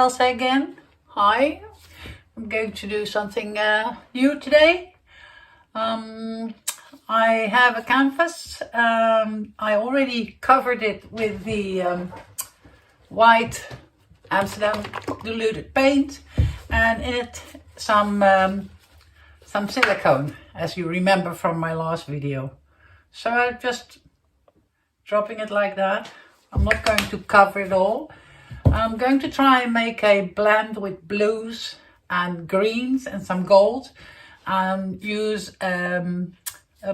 Else again. Hi, I'm going to do something new today. I have a canvas. I already covered it with the white Amsterdam diluted paint, and in it some silicone, as you remember from my last video. So I'm just dropping it like that. I'm not going to cover it all. I'm going to try and make a blend with blues and greens and some gold, and use a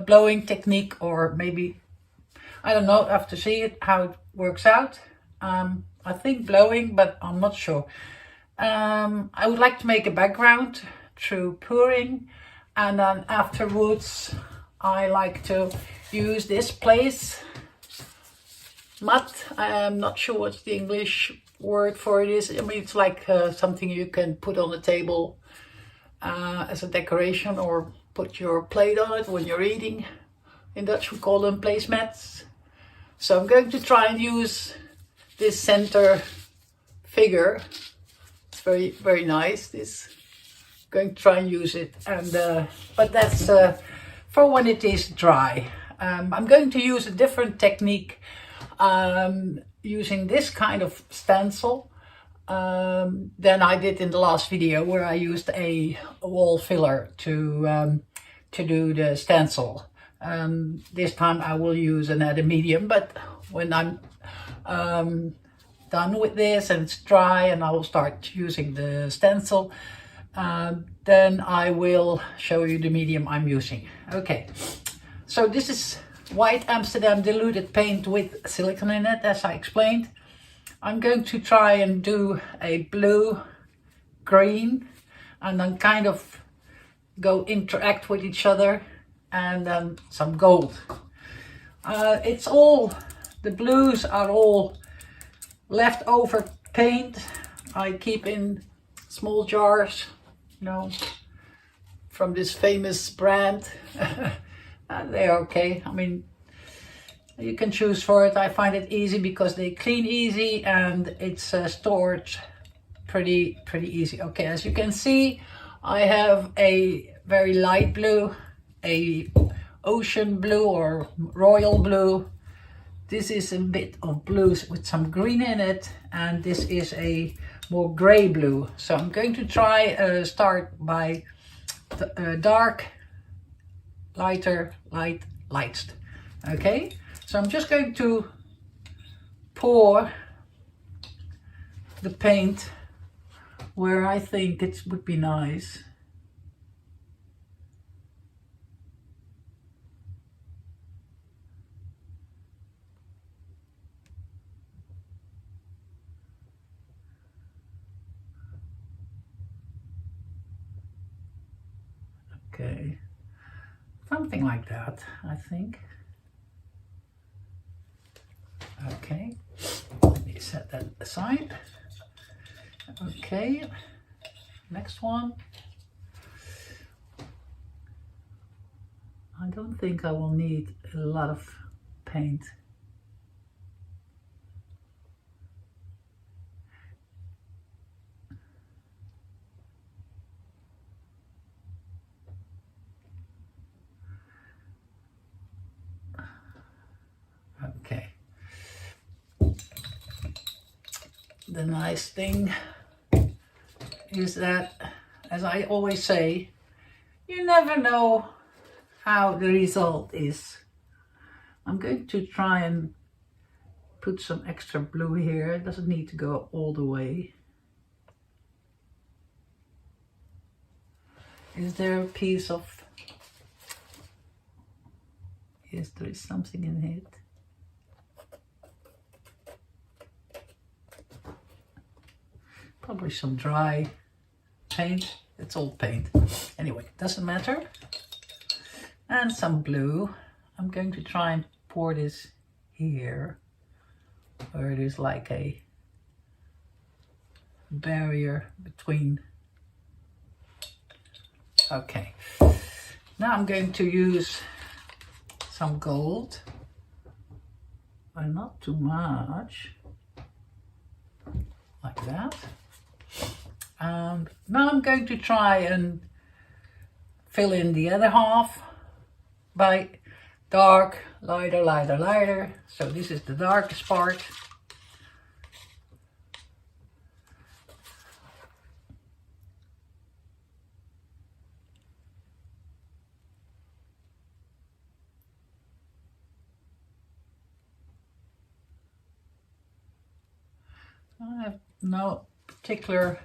blowing technique, or maybe, I don't know, I have to see it how it works out. I think blowing, but I'm not sure. I would like to make a background through pouring, and then afterwards I like to use this place mat. I'm not sure what's the English word for it is. I mean, it's like something you can put on the table as a decoration, or put your plate on it when you're eating. In Dutch we call them placemats. So I'm going to try and use this center figure. It's very, very nice. This, I'm going to try and use it, and but that's for when it is dry. I'm going to use a different technique, using this kind of stencil than I did in the last video, where I used a wall filler to do the stencil. This time I will use another medium, but when I'm done with this and it's dry and I will start using the stencil, then I will show you the medium I'm using. Okay, so this is white Amsterdam diluted paint with silicone in it, as I explained. I'm going to try and do a blue, green, and then kind of go interact with each other, and then some gold. It's all, the blues are all leftover paint I keep in small jars, you know, from this famous brand. They're okay. I mean, you can choose for it. I find it easy because they clean easy, and it's stored pretty easy. Okay, as you can see, I have a very light blue, a ocean blue or royal blue. This is a bit of blues with some green in it, and this is a more gray blue. So I'm going to try start by dark, lighter, light, lightest. Okay, so I'm just going to pour the paint where I think it would be nice. Okay, something like that, I think. Okay, let me set that aside. Okay, next one. I don't think I will need a lot of paint. Okay. The nice thing is that, as I always say, you never know how the result is. I'm going to try and put some extra blue here. It doesn't need to go all the way. Is there a piece of... Yes, there is something in it. Probably some dry paint. It's all paint. Anyway, doesn't matter. And some blue. I'm going to try and pour this here, where it is like a barrier between. Okay. Now I'm going to use some gold, but not too much. Like that. And now I'm going to try and fill in the other half by dark, lighter, lighter, lighter. So this is the darkest part. I have no particular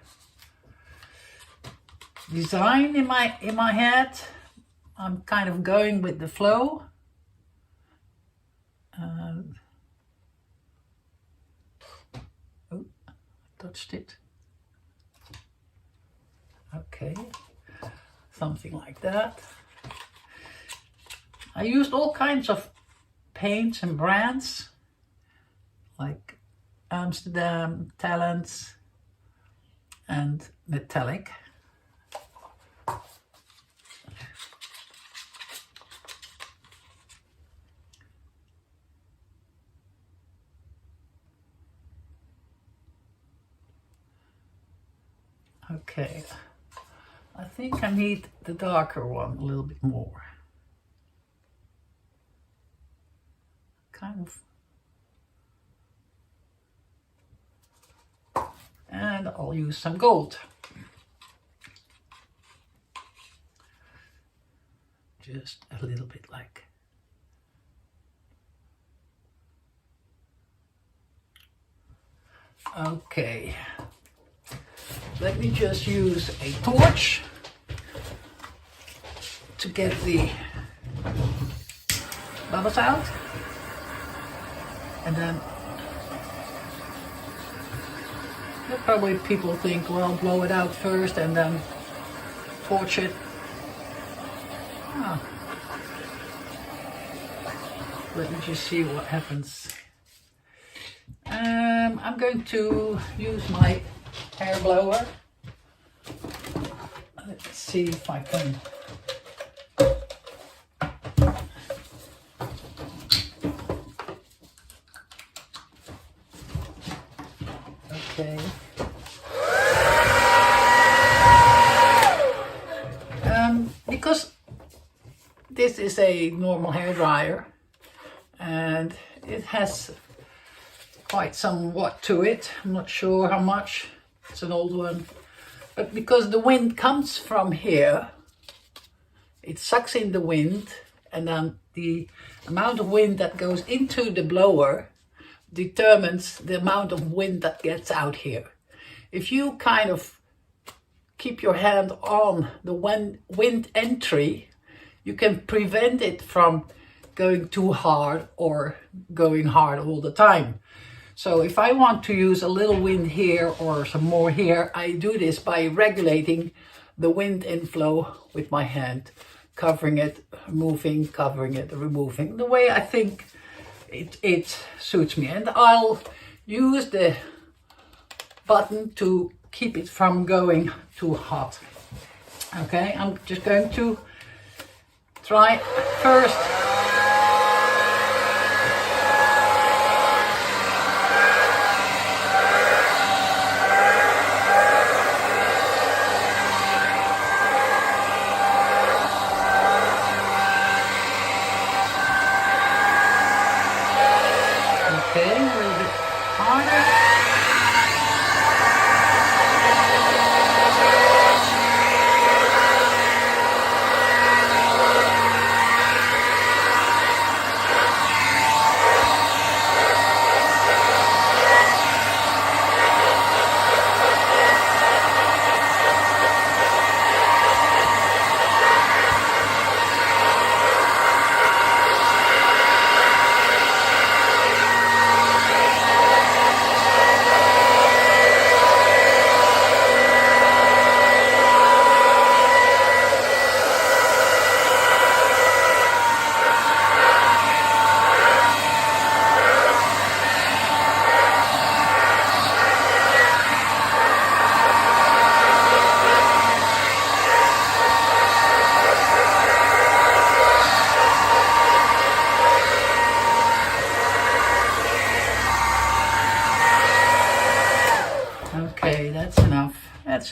design in my head. I'm kind of going with the flow. Oh, touched it. Okay, something like that. I used all kinds of paints and brands like Amsterdam, Talents and Metallic. Okay, I think I need the darker one a little bit more. Kind of. And I'll use some gold. Just a little bit like. Okay. Let me just use a torch to get the bubbles out. And then probably people think, well, blow it out first and then torch it. Ah. Let me just see what happens. I'm going to use my hair blower. Let's see if I can. Okay. Because this is a normal hair dryer and it has quite somewhat to it. I'm not sure how much. It's an old one. But because the wind comes from here, it sucks in the wind, and then the amount of wind that goes into the blower determines the amount of wind that gets out here. If you kind of keep your hand on the wind entry, you can prevent it from going too hard or going hard all the time. So if I want to use a little wind here or some more here, I do this by regulating the wind inflow with my hand, covering it, removing, covering it, removing, the way I think it suits me. And I'll use the button to keep it from going too hot. Okay, I'm just going to try first. Okay, a little bit harder.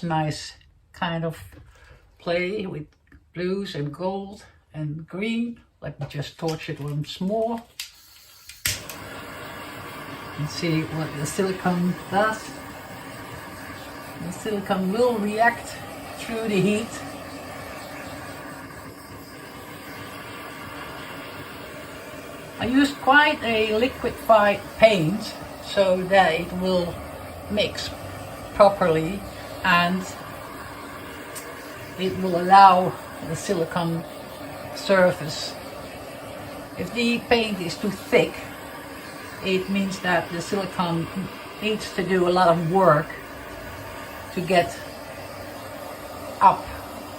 a nice kind of play with blues and gold and green. Let me just torch it once more and see what the silicone does. The silicone will react through the heat. I used quite a liquefied paint so that it will mix properly and it will allow the silicone surface. If the paint is too thick, it means that the silicone needs to do a lot of work to get up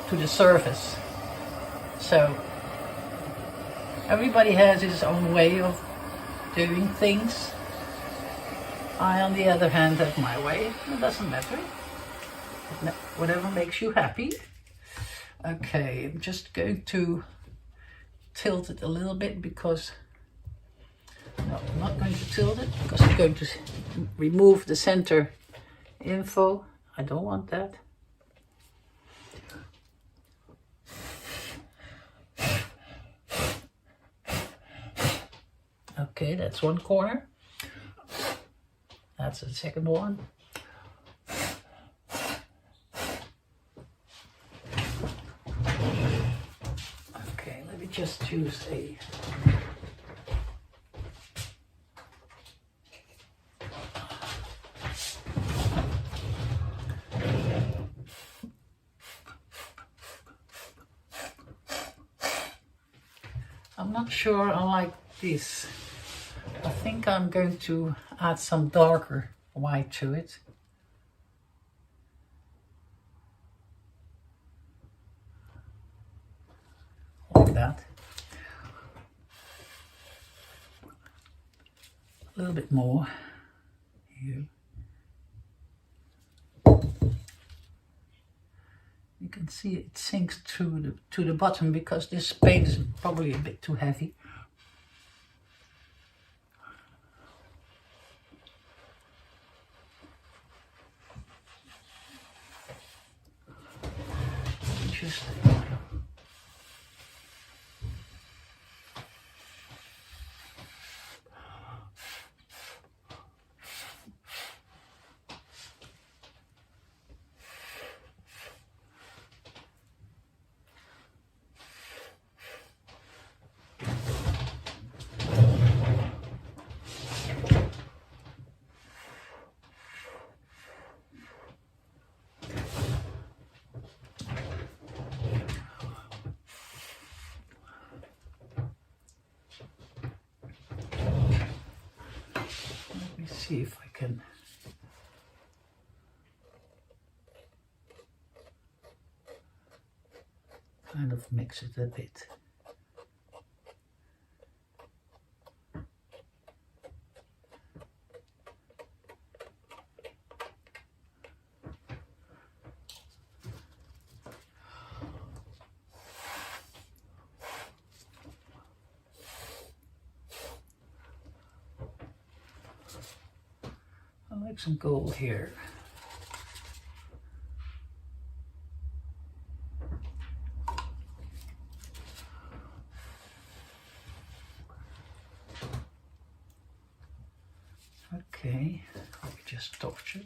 to the surface. So everybody has his own way of doing things. I, on the other hand, have my way. It doesn't matter. Whatever makes you happy. Okay, I'm just going to tilt it a little bit because... No, I'm not going to tilt it because I'm going to remove the center info. I don't want that. Okay, that's one corner. That's the second one. Okay, let me just use a... I'm not sure I like this. I think I'm going to add some darker white to it. Like that. A little bit more here. You can see it sinks through to the bottom because this paint is probably a bit too heavy. Just see if I can kind of mix it a bit. I like some gold here. Okay, let me just torch it.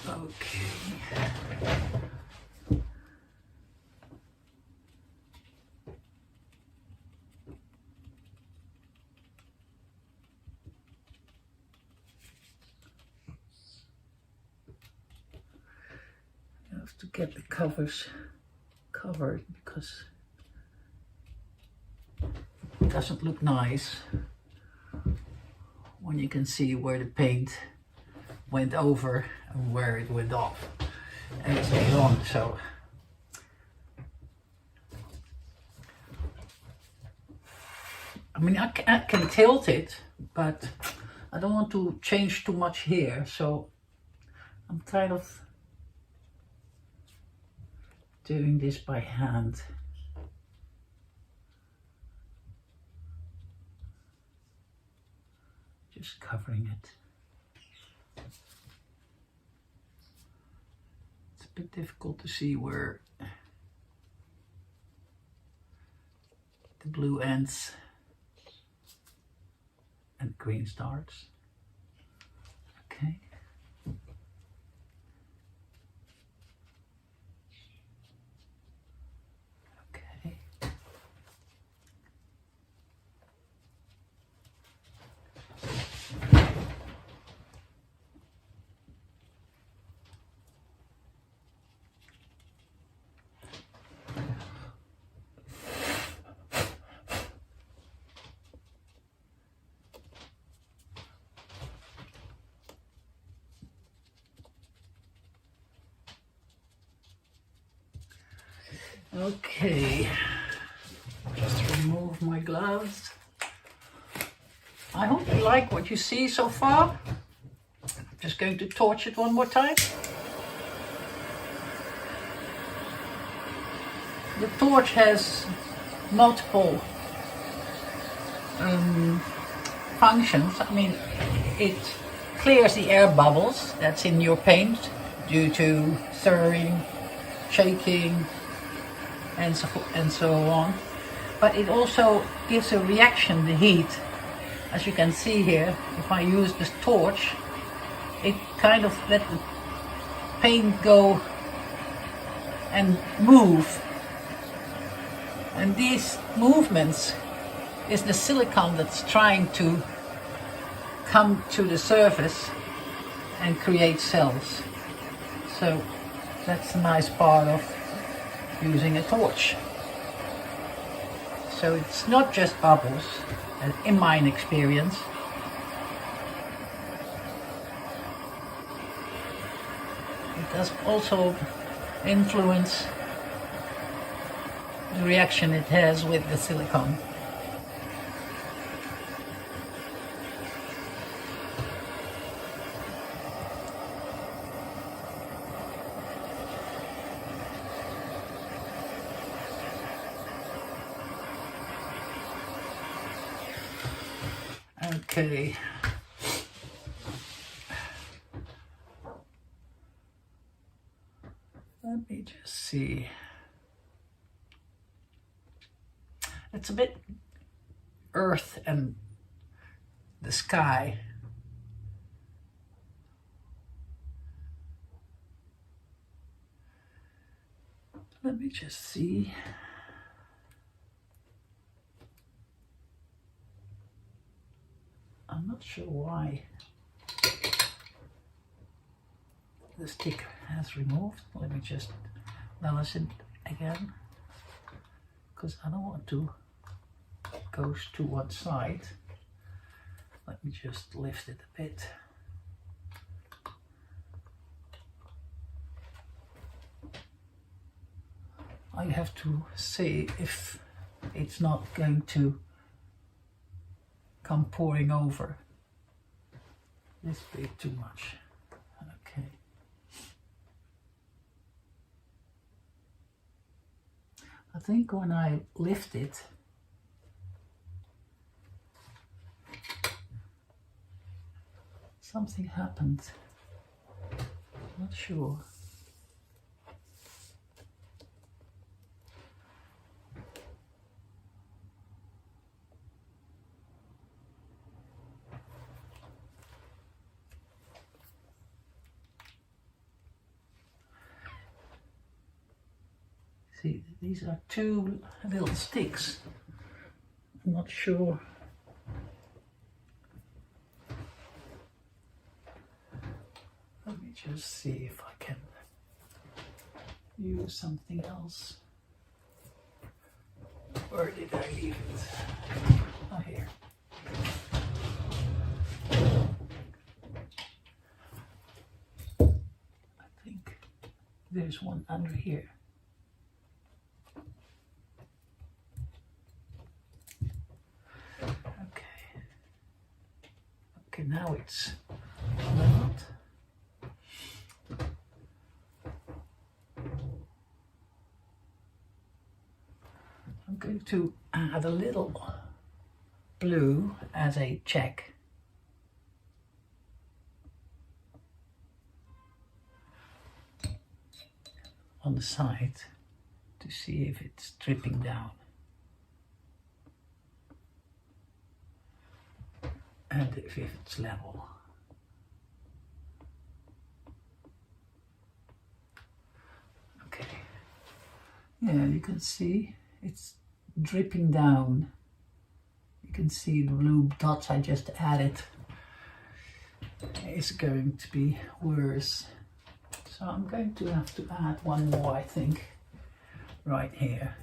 Okay. to get the covers covered because it doesn't look nice when you can see where the paint went over and where it went off and so on. So I mean, I can tilt it, but I don't want to change too much here, so I'm kind of doing this by hand. Just covering it. It's a bit difficult to see where the blue ends and green starts. Okay. Okay. Okay, just remove my gloves. I hope you like what you see so far. I'm just going to torch it one more time. The torch has multiple functions. I mean, it clears the air bubbles that's in your paint due to stirring, shaking, and so on, but it also gives a reaction, the heat. As you can see here, if I use this torch, it kind of let the paint go and move, and these movements is the silicone that's trying to come to the surface and create cells. So that's a nice part of using a torch. So it's not just bubbles, in my experience. It does also influence the reaction it has with the silicone. Okay. Let me just see. It's a bit earth and the sky. Let me just see. I'm not sure why the sticker has removed. Let me just balance it again, because I don't want to go to one side. Let me just lift it a bit. I have to see if it's not going to come pouring over. This be too much. Okay. I think when I lift it, something happened. Not sure. See, these are two little sticks. I'm not sure. Let me just see if I can use something else. Where did I leave it? Oh, here. I think there's one under here. Okay, now it's leveled. I'm going to add a little blue as a check. On the side to see if it's dripping down. And if it's level. Okay. Yeah, you can see it's dripping down. You can see the blue dots I just added is going to be worse. So I'm going to have to add one more, I think, right here.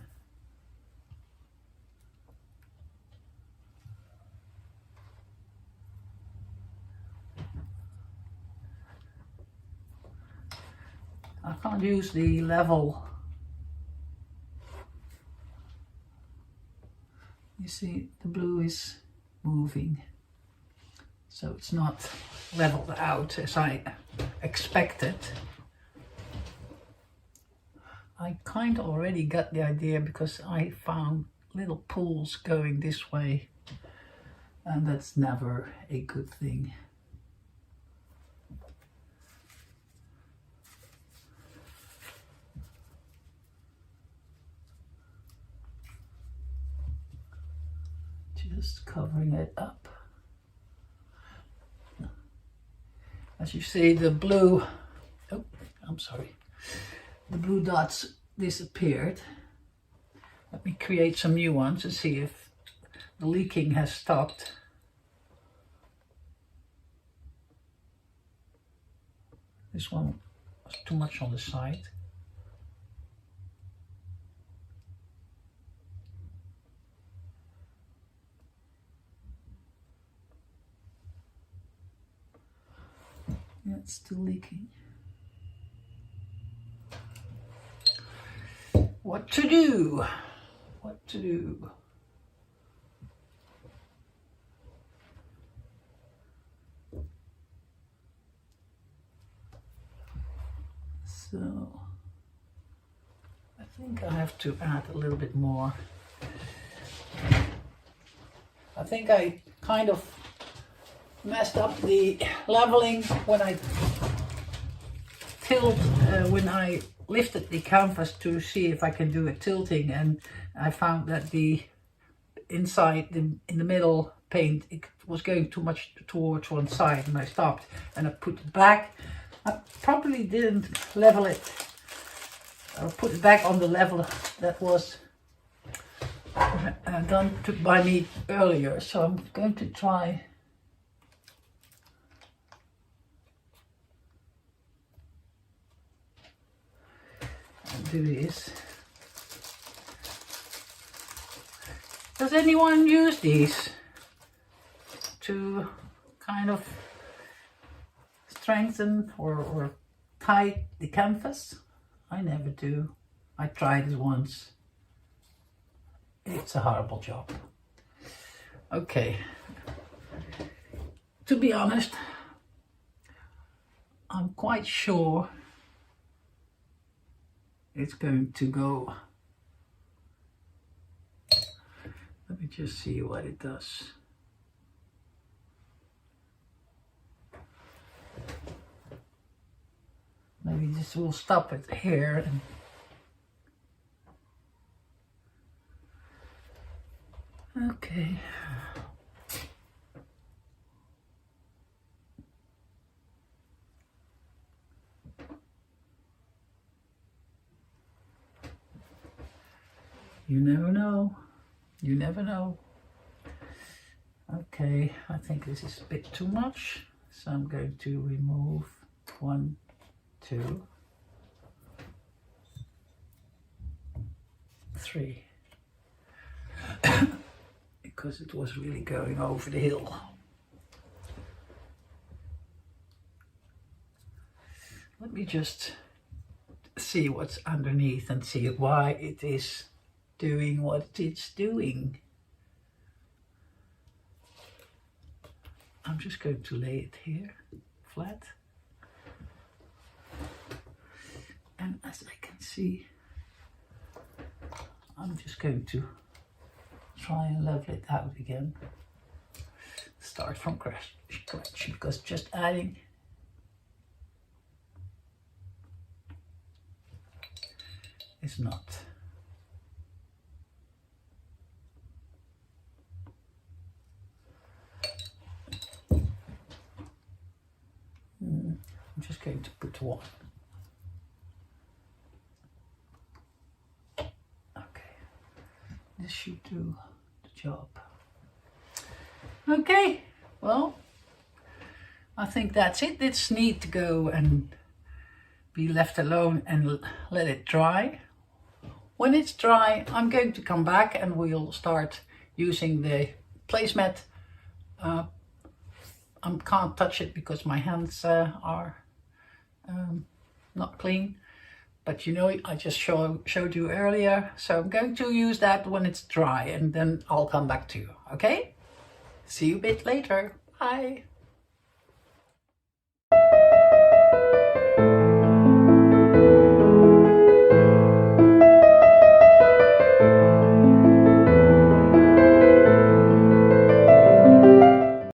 I can't use the level. You see, the blue is moving, so it's not leveled out as I expected. I kind of already got the idea because I found little pools going this way, and that's never a good thing. Just covering it up. As you see, the blue, oh, I'm sorry, the blue dots disappeared. Let me create some new ones to see if the leaking has stopped. This one was too much on the side. Yeah, it's still leaking. What to do? What to do? So I think I have to add a little bit more. I think I kind of messed up the leveling when I when I lifted the canvas to see if I can do a tilting, and I found that the inside, in the middle paint, it was going too much towards one side, and I stopped and I put it back. I probably didn't level it or put it back on the level that was done by me earlier, so I'm going to try and do this. Does anyone use these to kind of strengthen or tie the canvas? I never do. I tried it once. It's a horrible job. Okay. To be honest, I'm quite sure it's going to go. Let me just see what it does. Maybe this will stop it here. Okay. You never know. You never know. Okay, I think this is a bit too much, so I'm going to remove 1, 2. 3 because it was really going over the hill. Let me just see what's underneath and see why it is doing what it's doing. I'm just going to lay it here flat. And as I can see, I'm just going to try and level it out again. Start from scratch because just adding is not. I'm just going to put 1. Okay, this should do the job. Okay, well, I think that's it. It's need to go and be left alone and let it dry. When it's dry, I'm going to come back and we'll start using the placemat. I can't touch it because my hands are not clean, but you know, I just showed you earlier, so I'm going to use that when it's dry and then I'll come back to you. Okay, see you a bit later. Bye.